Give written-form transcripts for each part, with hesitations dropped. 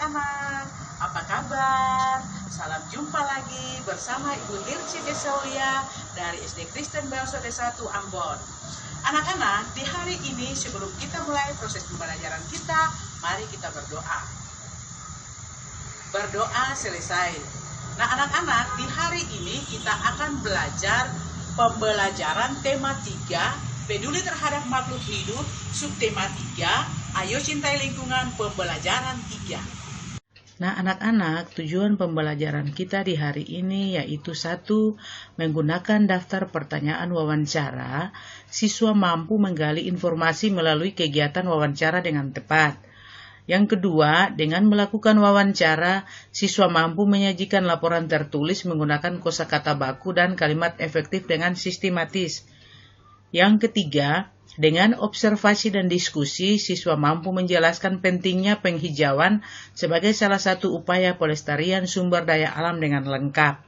anak-anak, apa kabar? Salam jumpa lagi bersama Ibu Hirsi Desaulia dari SD Kristen Belsode 1 Ambon. Anak-anak, di hari ini sebelum kita mulai proses pembelajaran kita, mari kita berdoa. Berdoa selesai. Nah anak-anak, di hari ini kita akan belajar pembelajaran tema 3, peduli terhadap makhluk hidup, subtema 3, ayo cintai lingkungan, pembelajaran 3. Nah anak-anak, tujuan pembelajaran kita di hari ini yaitu 1. Menggunakan daftar pertanyaan wawancara, siswa mampu menggali informasi melalui kegiatan wawancara dengan tepat. Yang kedua, dengan melakukan wawancara, siswa mampu menyajikan laporan tertulis menggunakan kosakata baku dan kalimat efektif dengan sistematis. Yang ketiga, dengan observasi dan diskusi, siswa mampu menjelaskan pentingnya penghijauan sebagai salah satu upaya pelestarian sumber daya alam dengan lengkap.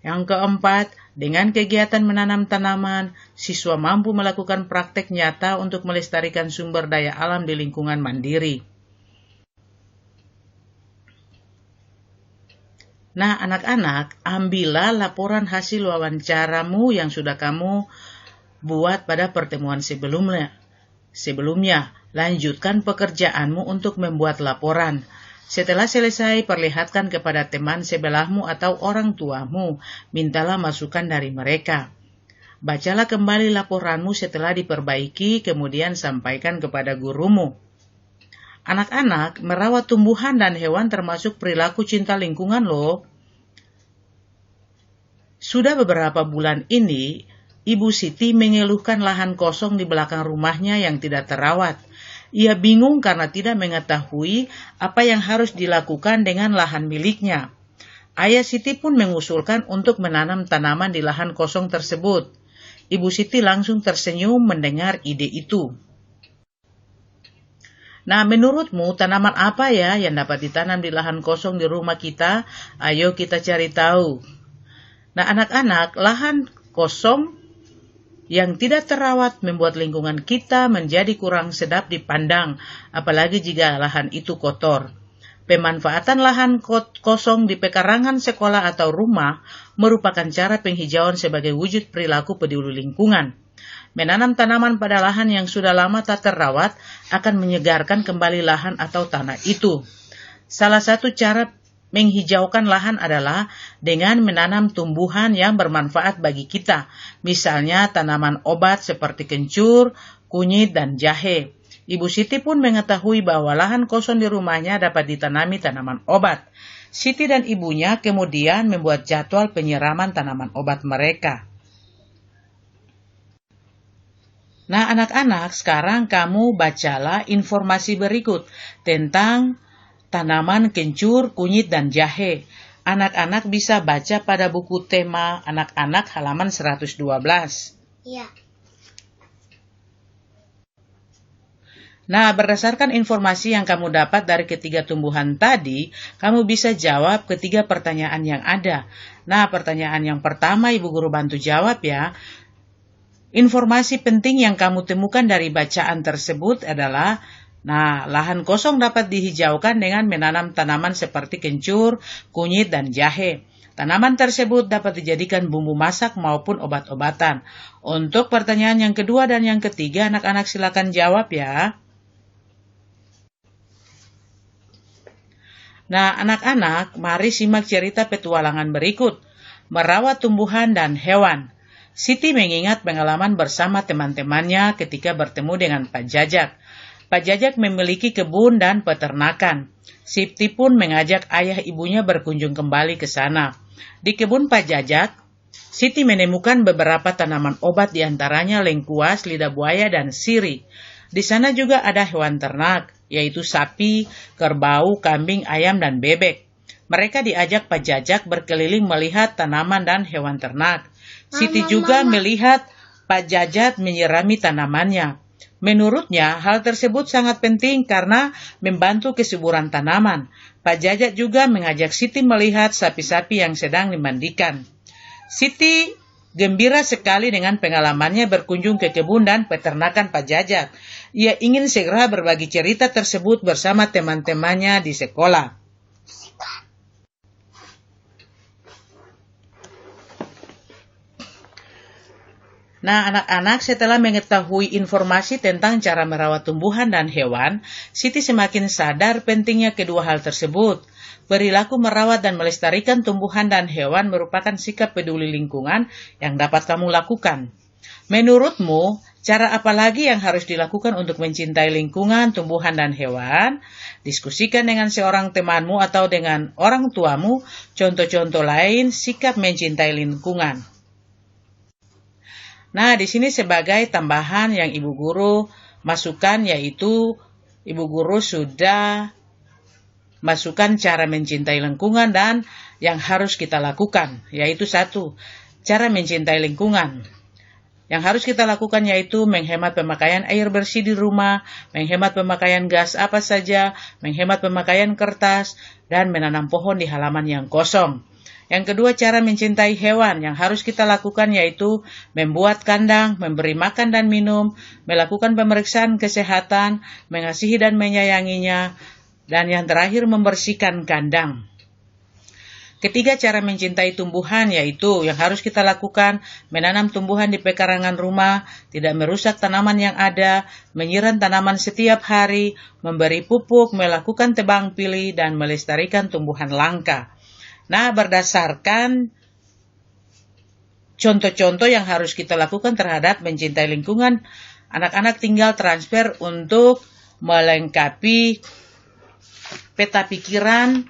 Yang keempat, dengan kegiatan menanam tanaman, siswa mampu melakukan praktek nyata untuk melestarikan sumber daya alam di lingkungan mandiri. Nah, anak-anak, ambillah laporan hasil wawancaramu yang sudah kamu buat pada pertemuan sebelumnya. Lanjutkan pekerjaanmu untuk membuat laporan. Setelah selesai, perlihatkan kepada teman sebelahmu atau orang tuamu. Mintalah masukan dari mereka. Bacalah kembali laporanmu setelah diperbaiki, kemudian sampaikan kepada gurumu. Anak-anak, merawat tumbuhan dan hewan termasuk perilaku cinta lingkungan loh. Sudah beberapa bulan ini, Ibu Siti mengeluhkan lahan kosong di belakang rumahnya yang tidak terawat. Ia bingung karena tidak mengetahui apa yang harus dilakukan dengan lahan miliknya. Ayah Siti pun mengusulkan untuk menanam tanaman di lahan kosong tersebut. Ibu Siti langsung tersenyum mendengar ide itu. Nah, menurutmu tanaman apa ya yang dapat ditanam di lahan kosong di rumah kita? Ayo kita cari tahu. Nah, anak-anak, lahan kosong yang tidak terawat membuat lingkungan kita menjadi kurang sedap dipandang, apalagi jika lahan itu kotor. Pemanfaatan lahan kosong di pekarangan sekolah atau rumah merupakan cara penghijauan sebagai wujud perilaku peduli lingkungan. Menanam tanaman pada lahan yang sudah lama tak terawat akan menyegarkan kembali lahan atau tanah itu. Salah satu cara menghijaukan lahan adalah dengan menanam tumbuhan yang bermanfaat bagi kita, misalnya tanaman obat seperti kencur, kunyit, dan jahe. Ibu Siti pun mengetahui bahwa lahan kosong di rumahnya dapat ditanami tanaman obat. Siti dan ibunya kemudian membuat jadwal penyiraman tanaman obat mereka. Nah anak-anak, sekarang kamu bacalah informasi berikut tentang tanaman kencur, kunyit, dan jahe. Anak-anak bisa baca pada buku tema anak-anak halaman 112. Iya. Nah, berdasarkan informasi yang kamu dapat dari ketiga tumbuhan tadi, kamu bisa jawab ketiga pertanyaan yang ada. Nah, pertanyaan yang pertama Ibu Guru bantu jawab ya. Informasi penting yang kamu temukan dari bacaan tersebut adalah lahan kosong dapat dihijaukan dengan menanam tanaman seperti kencur, kunyit, dan jahe. Tanaman tersebut dapat dijadikan bumbu masak maupun obat-obatan. Untuk pertanyaan yang kedua dan yang ketiga, anak-anak silakan jawab ya. Nah, anak-anak, mari simak cerita petualangan berikut. Merawat tumbuhan dan hewan. Siti mengingat pengalaman bersama teman-temannya ketika bertemu dengan Pak Jajak. Pak Jajak memiliki kebun dan peternakan. Siti pun mengajak ayah ibunya berkunjung kembali ke sana. Di kebun Pak Jajak, Siti menemukan beberapa tanaman obat diantaranya lengkuas, lidah buaya, dan sirih. Di sana juga ada hewan ternak, yaitu sapi, kerbau, kambing, ayam, dan bebek. Mereka diajak Pak Jajak berkeliling melihat tanaman dan hewan ternak. Siti juga melihat Pak Jajak menyirami tanamannya. Menurutnya, hal tersebut sangat penting karena membantu kesuburan tanaman. Pak Jajak juga mengajak Siti melihat sapi-sapi yang sedang dimandikan. Siti gembira sekali dengan pengalamannya berkunjung ke kebun dan peternakan Pak Jajak. Ia ingin segera berbagi cerita tersebut bersama teman-temannya di sekolah. Nah, anak-anak setelah mengetahui informasi tentang cara merawat tumbuhan dan hewan, Siti semakin sadar pentingnya kedua hal tersebut. Perilaku merawat dan melestarikan tumbuhan dan hewan merupakan sikap peduli lingkungan yang dapat kamu lakukan. Menurutmu, cara apa lagi yang harus dilakukan untuk mencintai lingkungan, tumbuhan, dan hewan? Diskusikan dengan seorang temanmu atau dengan orang tuamu contoh-contoh lain sikap mencintai lingkungan. Nah, di sini sebagai tambahan yang Ibu Guru masukkan, yaitu Ibu Guru sudah masukkan cara mencintai lingkungan dan yang harus kita lakukan, yaitu 1, cara mencintai lingkungan. Yang harus kita lakukan yaitu menghemat pemakaian air bersih di rumah, menghemat pemakaian gas apa saja, menghemat pemakaian kertas, dan menanam pohon di halaman yang kosong. Yang kedua, cara mencintai hewan yang harus kita lakukan yaitu membuat kandang, memberi makan dan minum, melakukan pemeriksaan kesehatan, mengasihi dan menyayanginya, dan yang terakhir membersihkan kandang. Ketiga, cara mencintai tumbuhan yaitu yang harus kita lakukan menanam tumbuhan di pekarangan rumah, tidak merusak tanaman yang ada, menyiram tanaman setiap hari, memberi pupuk, melakukan tebang pilih, dan melestarikan tumbuhan langka. Nah, berdasarkan contoh-contoh yang harus kita lakukan terhadap mencintai lingkungan, anak-anak tinggal transfer untuk melengkapi peta pikiran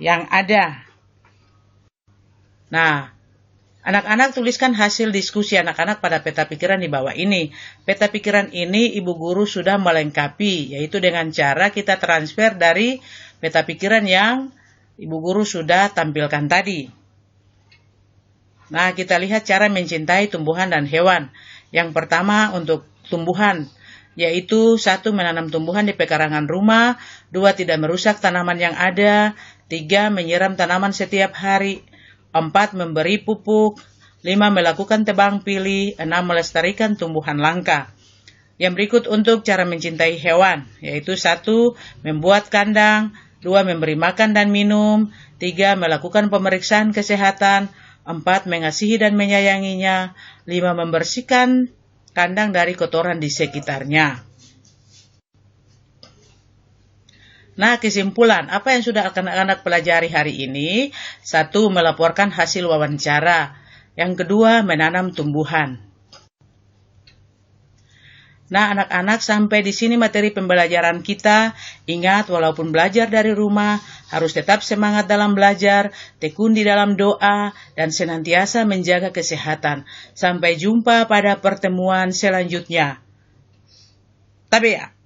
yang ada. Nah, anak-anak tuliskan hasil diskusi anak-anak pada peta pikiran di bawah ini. Peta pikiran ini Ibu Guru sudah melengkapi, yaitu dengan cara kita transfer dari peta pikiran yang Ibu Guru sudah tampilkan tadi. Nah, kita lihat cara mencintai tumbuhan dan hewan. Yang pertama untuk tumbuhan, yaitu 1, menanam tumbuhan di pekarangan rumah, 2, tidak merusak tanaman yang ada, 3, menyiram tanaman setiap hari, 4, memberi pupuk, 5, melakukan tebang pilih, 6, melestarikan tumbuhan langka. Yang berikut untuk cara mencintai hewan, yaitu 1, membuat kandang, 2, memberi makan dan minum, 3, melakukan pemeriksaan kesehatan, 4, mengasihi dan menyayanginya, 5, membersihkan kandang dari kotoran di sekitarnya. Nah, kesimpulan, apa yang sudah anak-anak pelajari hari ini? 1, melaporkan hasil wawancara. Yang kedua, menanam tumbuhan. Nah, anak-anak, sampai di sini materi pembelajaran kita. Ingat, walaupun belajar dari rumah, harus tetap semangat dalam belajar, tekun di dalam doa, dan senantiasa menjaga kesehatan. Sampai jumpa pada pertemuan selanjutnya. Tabea.